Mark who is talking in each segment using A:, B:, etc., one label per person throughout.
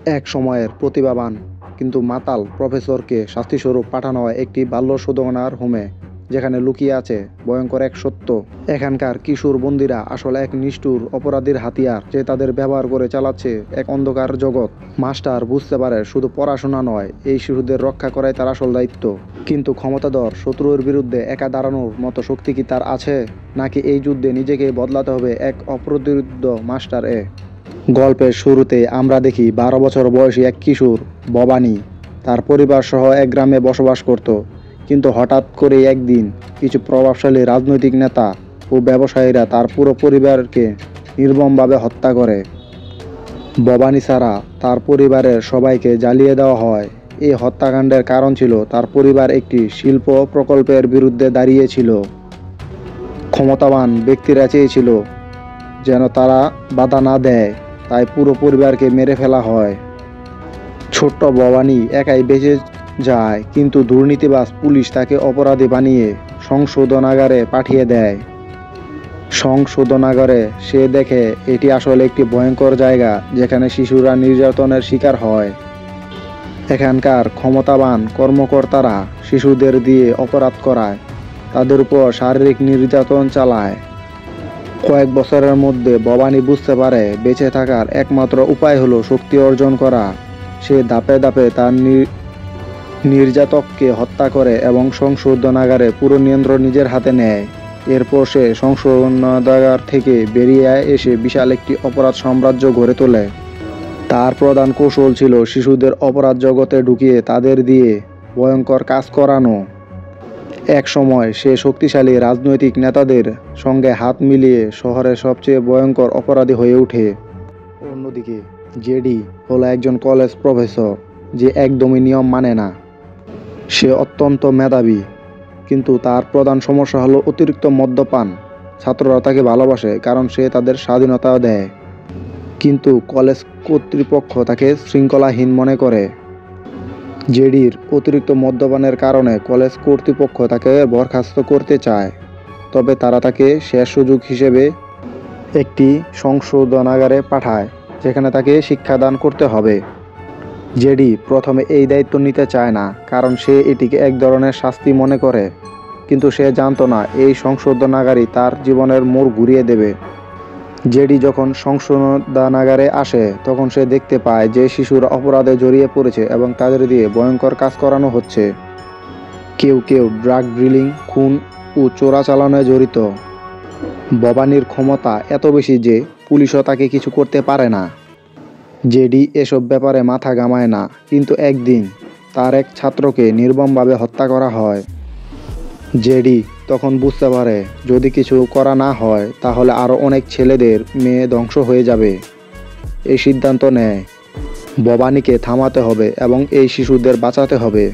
A: এক সময়ের প্রতিভাবান কিন্তু মাতাল প্রফেসরকে শাস্তিস্বরূপ পাঠানো হয় একটি বাল্য শোধনাগার হোমে, যেখানে লুকিয়ে আছে ভয়ঙ্কর এক সত্য। এখানকার কিশোর বন্দিরা আসলে এক নিষ্ঠুর অপরাধীর হাতিয়ার, যে তাদের ব্যবহার করে চালাচ্ছে এক অন্ধকার জগৎ। মাস্টার বুঝতে পারে শুধু পড়াশোনা নয়, এই শিশুদের রক্ষা করাই তার আসল দায়িত্ব। কিন্তু ক্ষমতাধর শত্রুর বিরুদ্ধে একা দাঁড়ানোর মতো শক্তি কি তার আছে, নাকি এই যুদ্ধে নিজেকে বদলাতে হবে এক অপ্রতিরোধ্য মাস্টার এ? গল্পের শুরুতে আমরা দেখি 12 বছর বয়সী এক কিশোর ভবানী তার পরিবার সহ এক গ্রামে বসবাস করত। কিন্তু হঠাৎ করে একদিন কিছু প্রভাবশালী রাজনৈতিক নেতা ও ব্যবসায়ীরা তার পুরো পরিবারকে নির্মমভাবে হত্যা করে। ভবানী ছাড়া তার পরিবারের সবাইকে জ্বালিয়ে দেওয়া হয়। এই হত্যাকাণ্ডের কারণ ছিল তার পরিবার একটি শিল্প প্রকল্পের বিরুদ্ধে দাঁড়িয়েছিল। ক্ষমতাবান ব্যক্তিরা চেয়েছিল যেন তারা বাধা না দেয়, তাই পুরো পরিবারকে মেরে ফেলা হয়। ছোট্ট ভবানী একাই বেঁচে যায়, কিন্তু দুর্নীতিবাজ পুলিশ তাকে অপরাধী বানিয়ে সংশোধনাগারে পাঠিয়ে দেয়। সংশোধনাগারে সে দেখে এটি আসলে একটি ভয়ঙ্কর জায়গা, যেখানে শিশুরা নির্যাতনের শিকার হয়। এখানকার ক্ষমতাবান কর্মকর্তারা শিশুদের দিয়ে অপরাধ করায়, তাদের উপর শারীরিক নির্যাতন চালায়। কয়েক বছরের মধ্যে ভবানী বুঝতে পারে বেঁচে থাকার একমাত্র উপায় হলো শক্তি অর্জন করা। সে ধাপে ধাপে তার নির্যাতককে হত্যা করে এবং সংশোধনাগারে পুরো নিয়ন্ত্রণ নিজের হাতে নেয়। এরপর সে সংশোধনাগার থেকে বেরিয়ে এসে বিশাল একটি অপরাধ সাম্রাজ্য গড়ে তোলে। তার প্রধান কৌশল ছিল শিশুদের অপরাধ জগতে ঢুকিয়ে তাদের দিয়ে ভয়ঙ্কর কাজ করানো। এক সময় সে শক্তিশালী রাজনৈতিক নেতাদের সঙ্গে হাত মিলিয়ে শহরের সবচেয়ে ভয়ঙ্কর অপরাধী হয়ে ওঠে। অন্যদিকে জেডি হলো একজন কলেজ প্রফেসর যে একদমই নিয়ম মানে না। সে অত্যন্ত মেধাবী, কিন্তু তার প্রধান সমস্যা হলো অতিরিক্ত মদ্যপান। ছাত্ররা তাকে ভালোবাসে কারণ সে তাদের স্বাধীনতা দেয়, কিন্তু কলেজ কর্তৃপক্ষ তাকে শৃঙ্খলাহীন মনে করে। জেডির অতিরিক্ত মদ্যপানের কারণে কলেজ কর্তৃপক্ষ তাকে বরখাস্ত করতে চায়, তবে তারা তাকে শেষ সুযোগ হিসেবে একটি সংশোধনাগারে পাঠায়, যেখানে তাকে শিক্ষাদান করতে হবে। জেডি প্রথমে এই দায়িত্ব নিতে চায় না, কারণ সে এটিকে এক ধরনের শাস্তি মনে করে। কিন্তু সে জানতো না এই সংশোধনাগারই তার জীবনের মোড় ঘুরিয়ে দেবে। জেডি যখন সংশোধনাগারে আসে, তখন সে দেখতে পায় যে শিশুরা অপরাধে জড়িয়ে পড়েছে এবং তাদের দিয়ে ভয়ঙ্কর কাজ করানো হচ্ছে। কেউ কেউ ড্রাগ ডিলিং, খুন ও চোরাচালানোয় জড়িত। ভবানীর ক্ষমতা এত বেশি যে পুলিশও তাকে কিছু করতে পারে না। জেডি এসব ব্যাপারে মাথা ঘামায় না, কিন্তু একদিন তার এক ছাত্রকে নির্মমভাবে হত্যা করা হয়। জেডি তখন বুঝতে পারে যদি কিছু করা না হয় তাহলে আরও অনেক ছেলেদের মেয়ে ধ্বংস হয়ে যাবে। এই সিদ্ধান্ত নেয় ভবানীকে থামাতে হবে এবং এই শিশুদের বাঁচাতে হবে।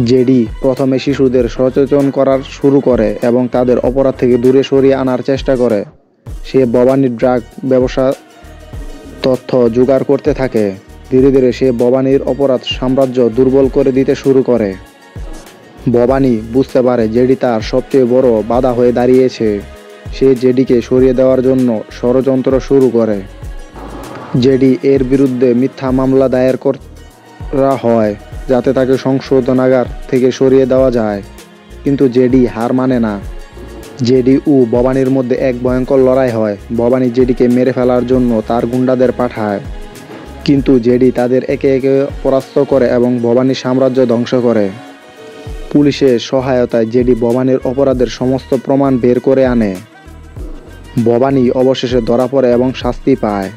A: জেডি প্রথমে শিশুদের সচেতন করার শুরু করে এবং তাদের অপরাধ থেকে দূরে সরিয়ে আনার চেষ্টা করে। সে ভবানীর ড্রাগ ব্যবসা তথ্য জোগাড় করতে থাকে। ধীরে ধীরে সে ভবানীর অপরাধ সাম্রাজ্য দুর্বল করে দিতে শুরু করে। ভবানী বুঝতে পারে জেডি তার সবচেয়ে বড় বাধা হয়ে দাঁড়িয়েছে। সে জেডিকে সরিয়ে দেওয়ার জন্য ষড়যন্ত্র শুরু করে। জেডি এর বিরুদ্ধে মিথ্যা মামলা দায়ের করা হয় যাতে তাকে সংশোধনাগার থেকে সরিয়ে দেওয়া যায়, কিন্তু জেডি হার মানে না। জেডি ও ভবানীর মধ্যে এক ভয়ঙ্কর লড়াই হয়। ভবানী জেডিকে মেরে ফেলার জন্য তার গুন্ডাদের পাঠায়, কিন্তু জেডি তাদের একে একে পরাস্ত করে এবং ভবানীর সাম্রাজ্য ধ্বংস করে। পুলিশের সহায়তায় জেডি ভবানীর অপরাধের সমস্ত প্রমাণ বের করে আনে। ভবানী অবশেষে ধরা পড়ে এবং শাস্তি পায়।